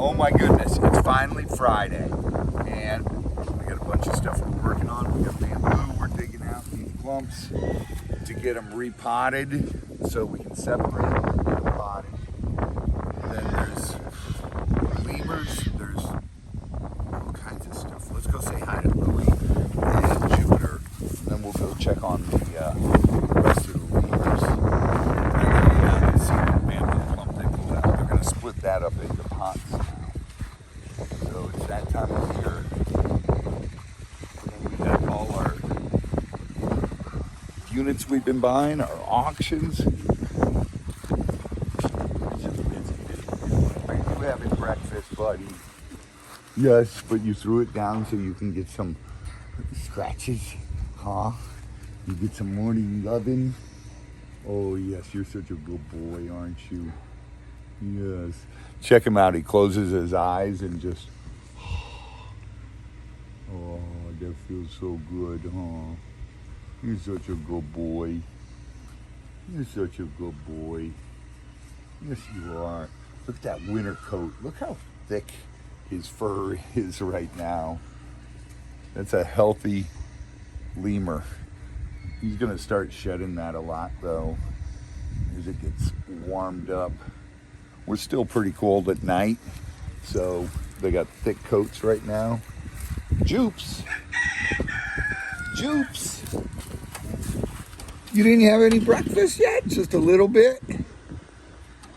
Oh my goodness, it's finally Friday, and we got a bunch of stuff we're working on. We got bamboo we're digging out these clumps to get them repotted so we can separate them and get them potted. Then there's lemurs, there's all kinds of stuff. Let's go say hi to Louie and Jupiter, and then we'll go check on the rest of the lemurs. And then we haven't seen the bamboo clump they pulled out. They're going to split that up into pots now. So it's that time of year. And we got all our units we've been buying, our auctions. Are you having breakfast, buddy? Yes, but you threw it down so you can get some scratches, huh? You get some morning loving. Oh yes, you're such a good boy, aren't you? Yes. Check him out. He closes his eyes and just, oh, that feels so good, huh? You're such a good boy. You're such a good boy. Yes, you are. Look at that winter coat. Look how thick his fur is right now. That's a healthy lemur. He's gonna start shedding that a lot though as it gets warmed up. We're still pretty cold at night, so they got thick coats right now. Jupes! Jupes! You didn't have any breakfast yet? Just a little bit?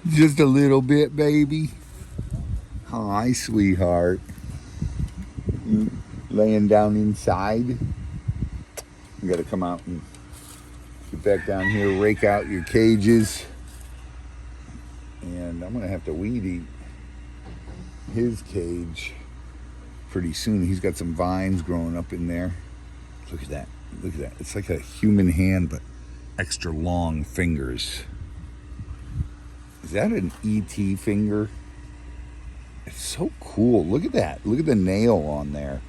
Just a little bit, baby. Hi, sweetheart. Laying down inside. You gotta come out and get back down here, rake out your cages. And I'm gonna have to weed eat his cage pretty soon. He's got some vines growing up in there. Look at that. Look at that. It's like a human hand, but extra long fingers. Is that an ET finger? It's so cool. Look at that. Look at the nail on there.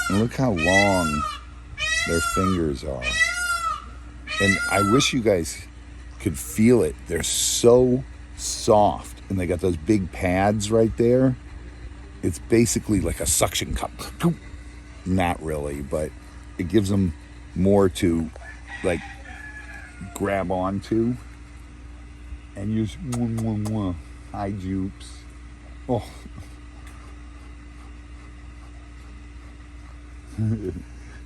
And look how long their fingers are. And I wish you guys could feel it. They're so soft. And they got those big pads right there. It's basically like a suction cup. Not really, but it gives them more to like grab onto. And you just, hi, Jupes. Oh.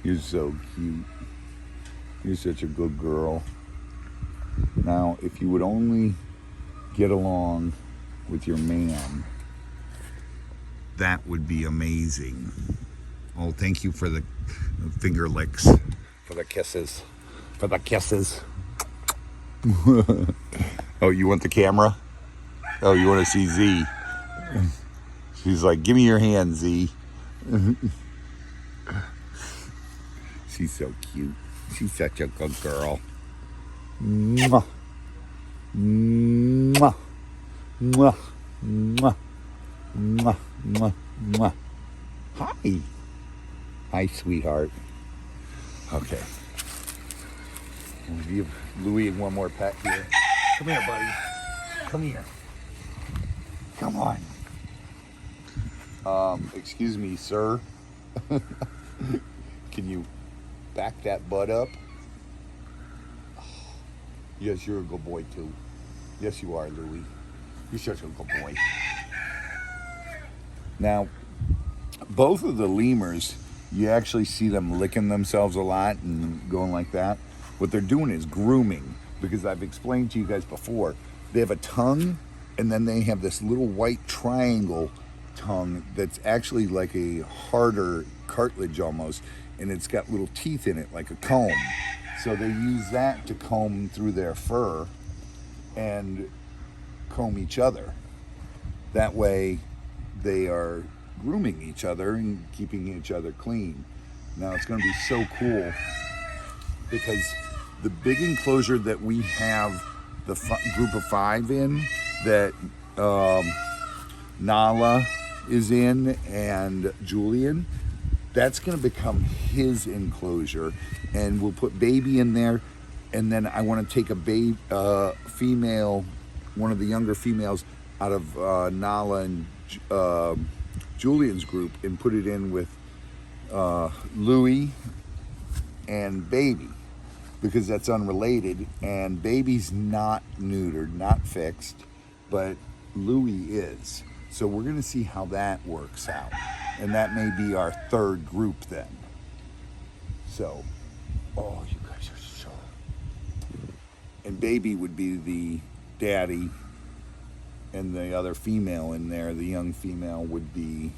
You're so cute. You're such a good girl. Now, if you would only get along with your man, that would be amazing. Oh, thank you for the finger licks, for the kisses, for the kisses. Oh, you want the camera? Oh, you want to see Z? She's like, give me your hand, Z. She's so cute. She's such a good girl. Mwah. Mwah. Mwah. Mwah. Mwah. Mwah. Mwah. Hi. Hi, sweetheart. Okay. We'll give Louie one more pet here. Come here, buddy. Come here. Come on. Excuse me, sir. Can you back that butt up? Oh, yes, you're a good boy too. Yes, you are, Louie. You're such a good boy. Now, both of the lemurs, you actually see them licking themselves a lot and going like that. What they're doing is grooming, because I've explained to you guys before, they have a tongue and then they have this little white triangle tongue that's actually like a harder cartilage almost, and it's got little teeth in it like a comb. So they use that to comb through their fur and comb each other. That way they are grooming each other and keeping each other clean. Now it's going to be so cool because the big enclosure that we have the group of 5 in, that Nala is in and Julian, that's going to become his enclosure, and we'll put baby in there. And then I want to take a female, one of the younger females, out of Nala and Julian's group and put it in with Louie and Baby, because that's unrelated, and Baby's not neutered, not fixed, but Louie is. So we're gonna see how that works out. And that may be our third group then. So, oh, you guys are so... And Baby would be the daddy, and the other female in there, the young female, would be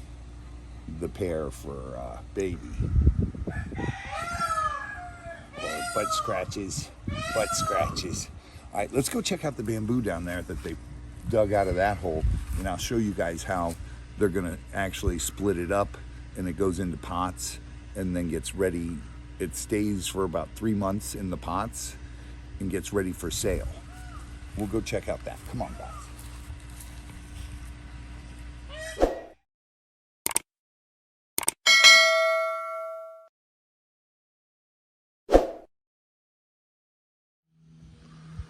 the pair for Baby. Oh, butt scratches, butt scratches. All right, let's go check out the bamboo down there that they dug out of that hole, and I'll show you guys how they're gonna actually split it up, and it goes into pots and then gets ready. It stays for about 3 months in the pots and gets ready for sale. We'll go check out that. Come on, guys.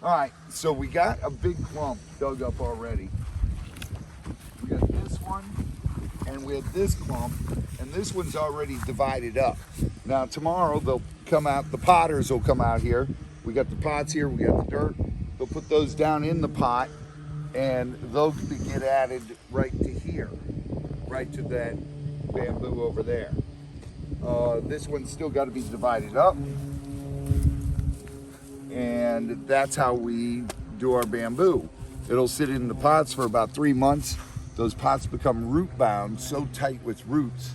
All right, so we got a big clump dug up already. We got this one, and we have this clump, and this one's already divided up. Now tomorrow they'll come out, the potters will come out here. We got the pots here, we got the dirt. They'll put those down in the pot, and they'll get added right to here, right to that bamboo over there. This one's still got to be divided up. And that's how we do our bamboo. It'll sit in the pots for about 3 months. Those pots become root bound, so tight with roots,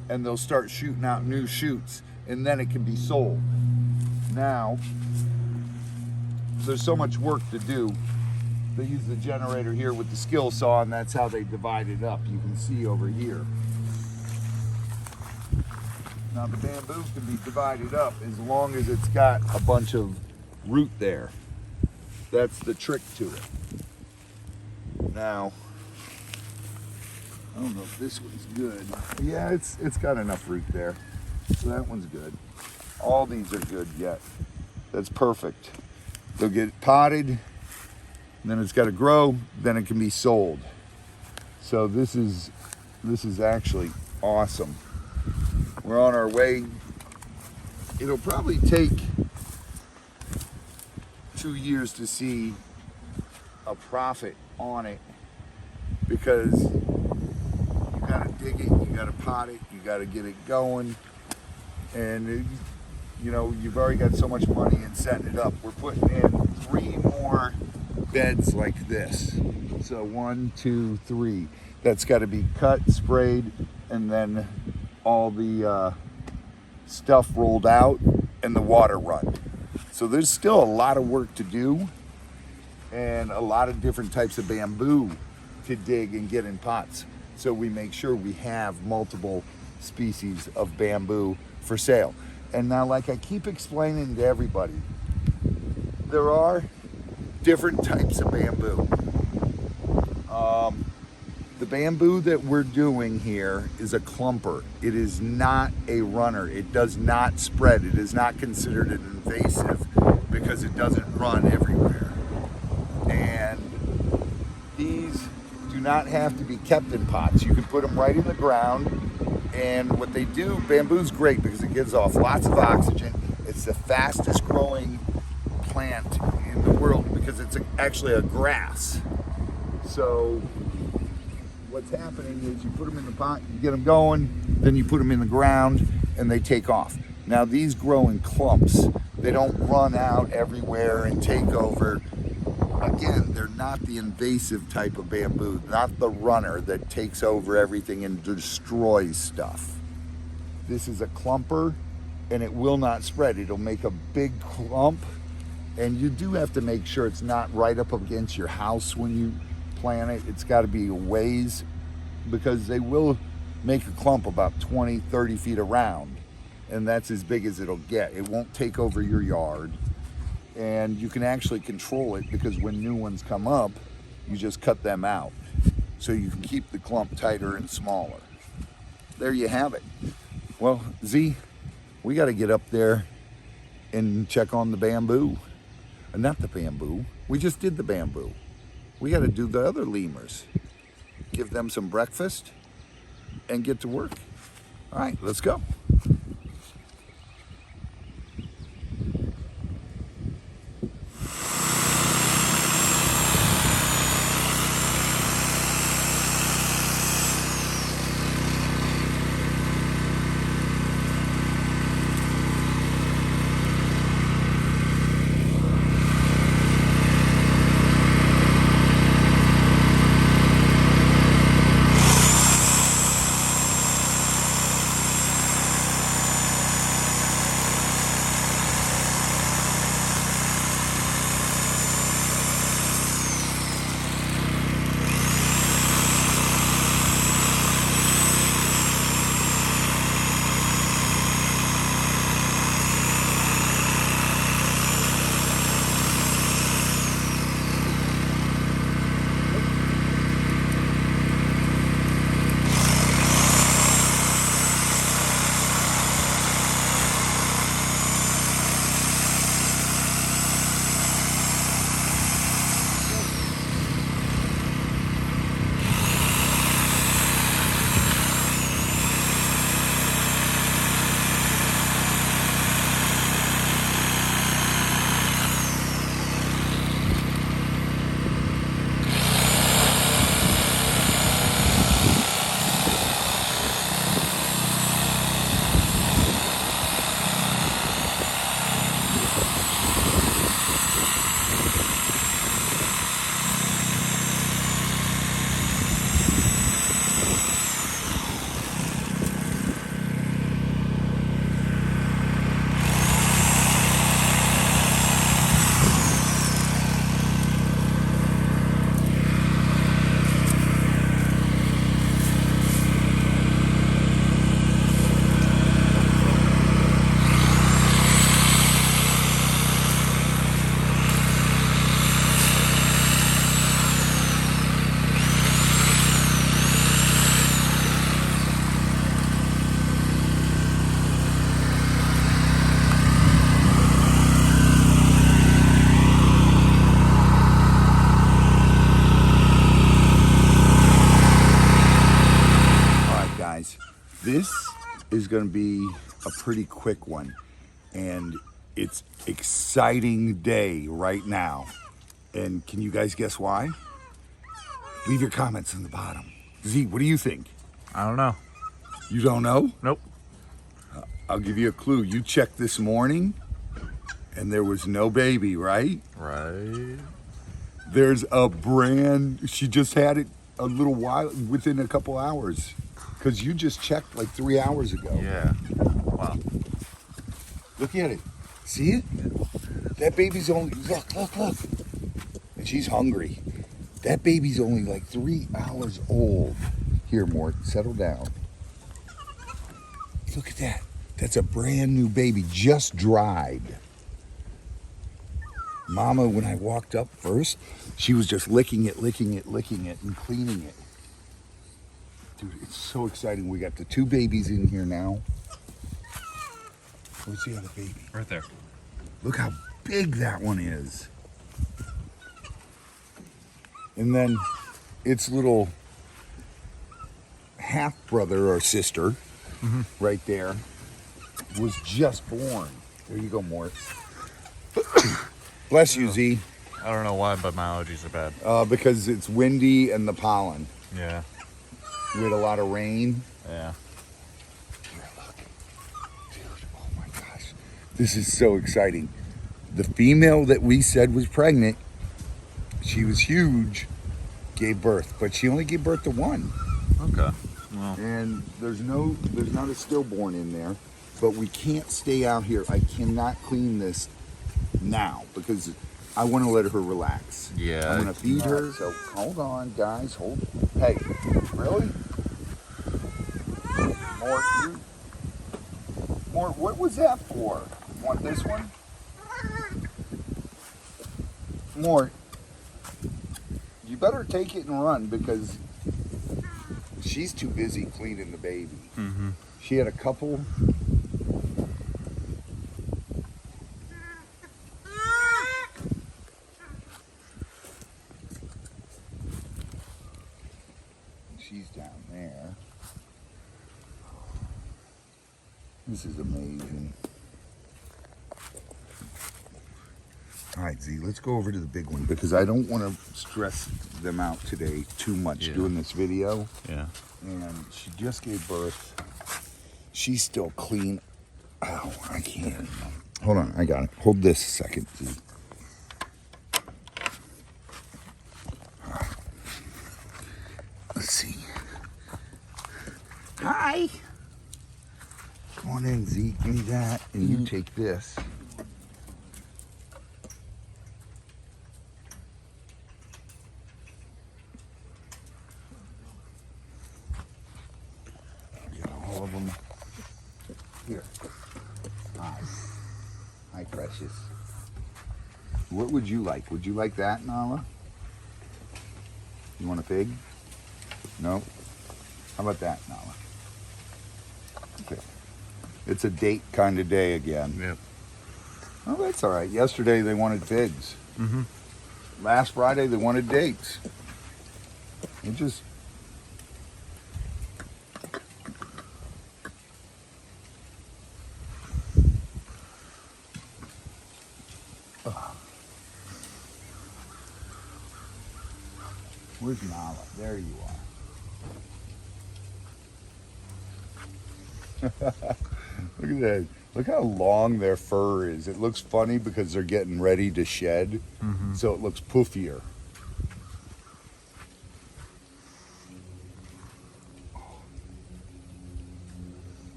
and they'll start shooting out new shoots, and then it can be sold. Now, there's so much work to do. They use the generator here with the skill saw, and that's how they divide it up. You can see over here. Now the bamboo can be divided up as long as it's got a bunch of root there. That's the trick to it. Now, I don't know if this one's good. Yeah, it's got enough root there. So that one's good. All these are good yet. That's perfect. They'll get potted, and then it's got to grow, then it can be sold. So this is actually awesome. We're on our way. It'll probably take 2 years to see a profit on it, because you gotta dig it, you gotta pot it, you gotta get it going, and you know, you've already got so much money in setting it up. We're putting in 3 more beds like this. So 1, 2, 3. That's got to be cut, sprayed, and then all the stuff rolled out and the water run. So there's still a lot of work to do, and a lot of different types of bamboo to dig and get in pots. So we make sure we have multiple species of bamboo for sale. And now, like I keep explaining to everybody, there are different types of bamboo. The bamboo that we're doing here is a clumper. It is not a runner. It does not spread. It is not considered an invasive because it doesn't run everywhere. And these do not have to be kept in pots. You can put them right in the ground. And what they do, bamboo's great because it gives off lots of oxygen. It's the fastest growing plant in the world because it's actually a grass. So what's happening is you put them in the pot, you get them going, then you put them in the ground and they take off. Now these grow in clumps. They don't run out everywhere and take over. Again, they're not the invasive type of bamboo, not the runner that takes over everything and destroys stuff. This is a clumper, and it will not spread. It'll make a big clump, and you do have to make sure it's not right up against your house when you plant it. It's got to be a ways, because they will make a clump about 20, 30 feet around, and that's as big as it'll get. It won't take over your yard. And you can actually control it because when new ones come up, you just cut them out. So you can keep the clump tighter and smaller. There you have it. Well, Z, we got to get up there and check on the bamboo. Not the bamboo. We just did the bamboo. we got to do the other lemurs. Give them some breakfast and get to work. All right, let's go. This is going to be a pretty quick one, and it's exciting day right now. And can you guys guess why? Leave your comments in the bottom. Z, what do you think? I don't know. You don't know? Nope. I'll give you a clue. You checked this morning, and there was no baby, right? Right. There's a she just had it a little while, within a couple hours. Because you just checked like 3 hours ago. Yeah. Wow. Look at it. See it? That baby's only, look. And she's hungry. That baby's only like 3 hours old. Here, Mort, settle down. Look at that. That's a brand new baby, just dried. Mama, when I walked up first, she was just licking it, and cleaning it. Dude, it's so exciting. We got the 2 babies in here now. Where's the other baby? Right there. Look how big that one is. And then its little half brother or sister, right there, was just born. There you go, Mort. Bless you, Z. I don't know why, but my allergies are bad. Because it's windy and the pollen. Yeah. We had a lot of rain. Yeah. Here, look. Dude, oh my gosh. This is so exciting. The female that we said was pregnant, she was huge, gave birth, but she only gave birth to 1. Okay. Well. And there's not a stillborn in there, but we can't stay out here. I cannot clean this now because I want to let her relax. Yeah. I'm going to feed her. So hold on, guys. Hey, really? Mort, what was that for? You want this one? Mort, you better take it and run because she's too busy cleaning the baby. Mm-hmm. She had a couple. she's down there. This is amazing. All right, Z, let's go over to the big one because I don't want to stress them out today too much doing this video. Yeah. And she just gave birth. She's still clean. Ow, I can't. Hold on, I got it. Hold this a second, Z. All right. Let's see. Hi. Come on in, Z. Give me that, and you take this. Get all of them. Here. Hi. Hi, precious. What would you like? Would you like that, Nala? You want a pig? No? How about that, Nala? Okay. It's a date kind of day again. Yep. Oh, that's all right. Yesterday they wanted pigs. Mm-hmm. Last Friday they wanted dates. It just... Where's Nala? There you are. Look at that. Look how long their fur is. It looks funny because they're getting ready to shed, so it looks poofier.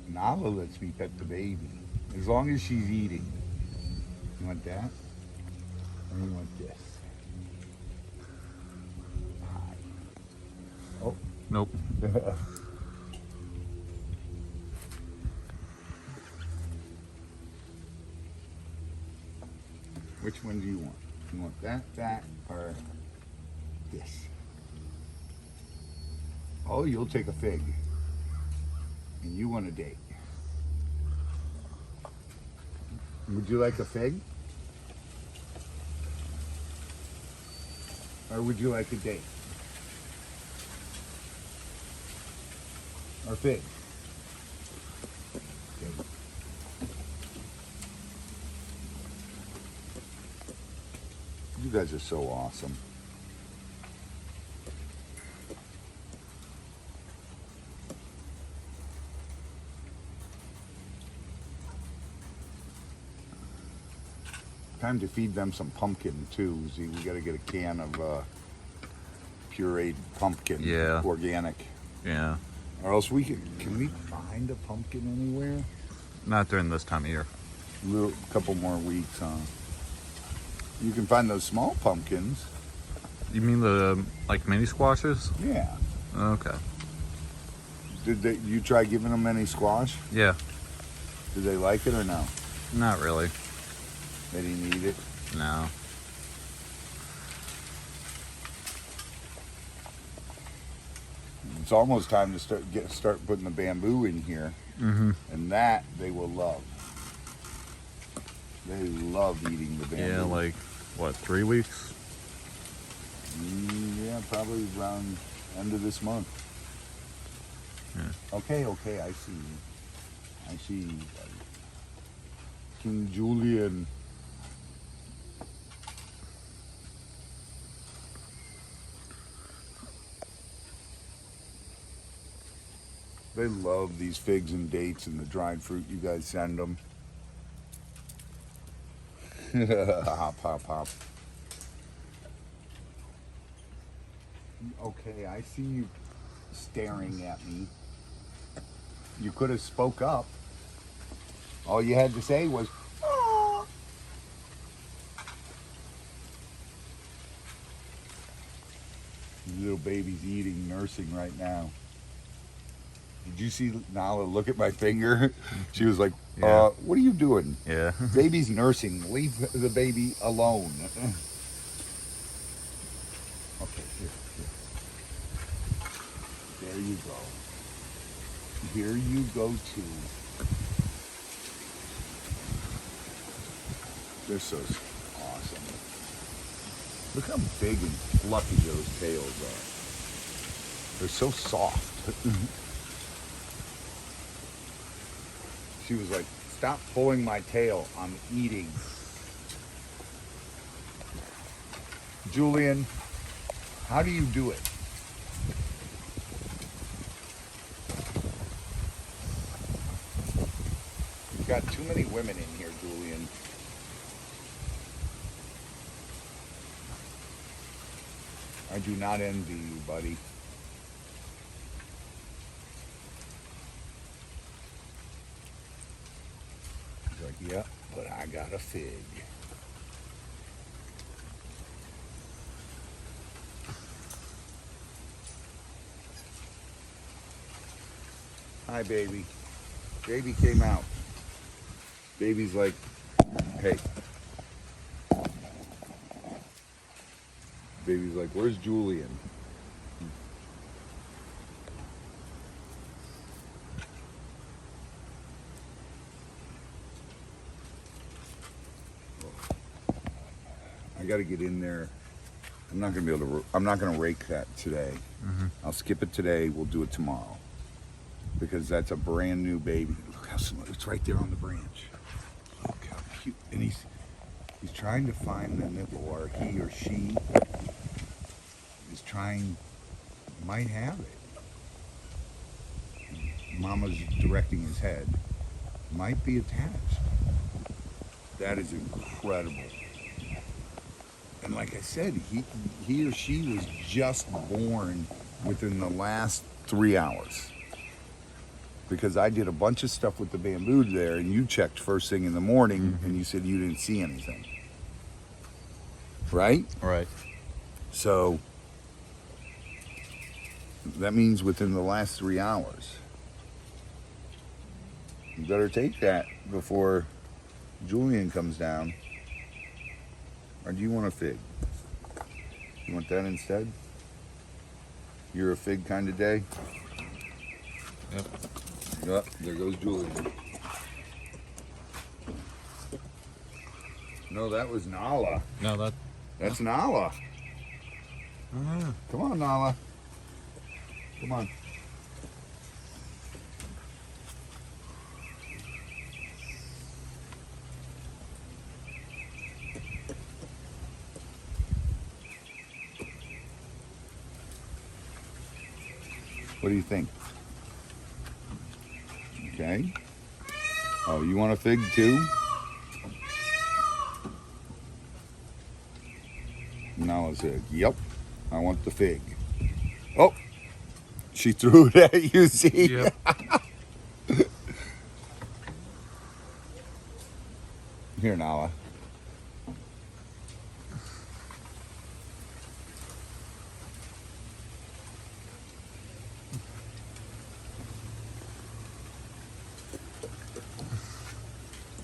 Nala lets me pet the baby, as long as she's eating. You want that? Or you want this? Hi. Oh. Nope. Which one do you want? You want that, or this? Oh, you'll take a fig. And you want a date. Would you like a fig? Or would you like a date? Or fig? Okay. You guys are so awesome. Time to feed them some pumpkin too. See, we got to get a can of pureed pumpkin, organic. Yeah. Or else we can we find a pumpkin anywhere? Not during this time of year. Couple more weeks, huh? You can find those small pumpkins. You mean the like mini squashes? Yeah. Okay. Did you try giving them any squash? Yeah. Did they like it or no? Not really. They didn't eat it? No. It's almost time to start putting the bamboo in here. Mm-hmm. And that they will love. They love eating the bamboo. Yeah, like what, 3 weeks? Yeah, probably around end of this month. Yeah. Okay, I see. I see. King Julian. They love these figs and dates and the dried fruit you guys send them. Hop, hop, hop. Okay, I see you staring at me. You could have spoke up. All you had to say was, "Oh." Little baby's eating, nursing right now. Did you see Nala look at my finger? She was like, what are you doing? Yeah. Baby's nursing. Leave the baby alone. Okay, here. There you go. Here you go too. They're so awesome. Look how big and fluffy those tails are. They're so soft. She was like, stop pulling my tail. I'm eating. Julian, how do you do it? You've got too many women in here, Julian. I do not envy you, buddy. He's like, yep, but I got a fig. Hi, baby. Baby came out. Baby's like, hey. Baby's like, where's Julian? I got to get in there. I'm not going to be able to, I'm not going to rake that today. I'll skip it today. We'll do it tomorrow. Because that's a brand new baby. Look how smooth. It's right there on the branch. Look how cute. And he's trying to find the nipple, or he or she is trying, might have it. Mama's directing his head. Might be attached. That is incredible. And like I said, he or she was just born within the last 3 hours. Because I did a bunch of stuff with the bamboo there, and you checked first thing in the morning, and you said you didn't see anything. Right? Right. So that means within the last 3 hours. You better take that before Julian comes down. Or do you want a fig? You want that instead? You're a fig kind of day? Yep. Yep, there goes Julian. No, that was Nala. No, That's Nala. Come on, Nala. Come on. What do you think? Okay. Oh, you want a fig too? Nala said, yep, I want the fig. Oh, she threw it at you, see? Yep. Here, Nala.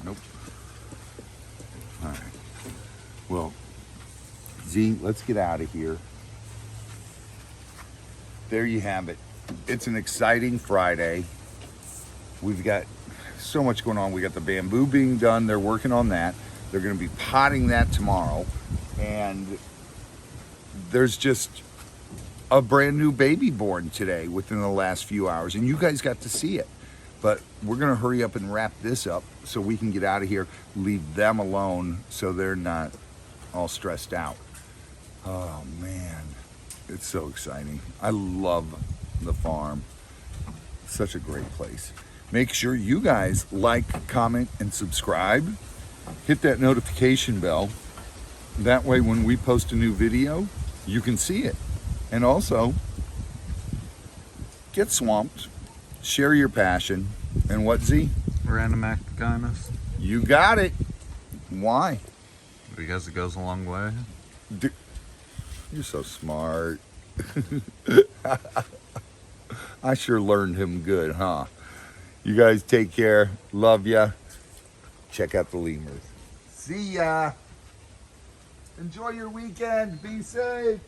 Nope. All right. Well, Z, let's get out of here. There you have it. It's an exciting Friday. We've got so much going on. We got the bamboo being done. They're working on that. They're going to be potting that tomorrow. And there's just a brand new baby born today within the last few hours. And you guys got to see it. But we're going to hurry up and wrap this up so we can get out of here, leave them alone so they're not all stressed out. Oh, man. It's so exciting. I love the farm. Such a great place. Make sure you guys like, comment, and subscribe. Hit that notification bell. That way when we post a new video, you can see it. And also, get swamped. Share your passion. And what, Z? Random act of kindness. You got it. Why? Because it goes a long way. You're so smart. I sure learned him good, huh? You guys take care. Love ya. Check out the lemurs. See ya. Enjoy your weekend. Be safe.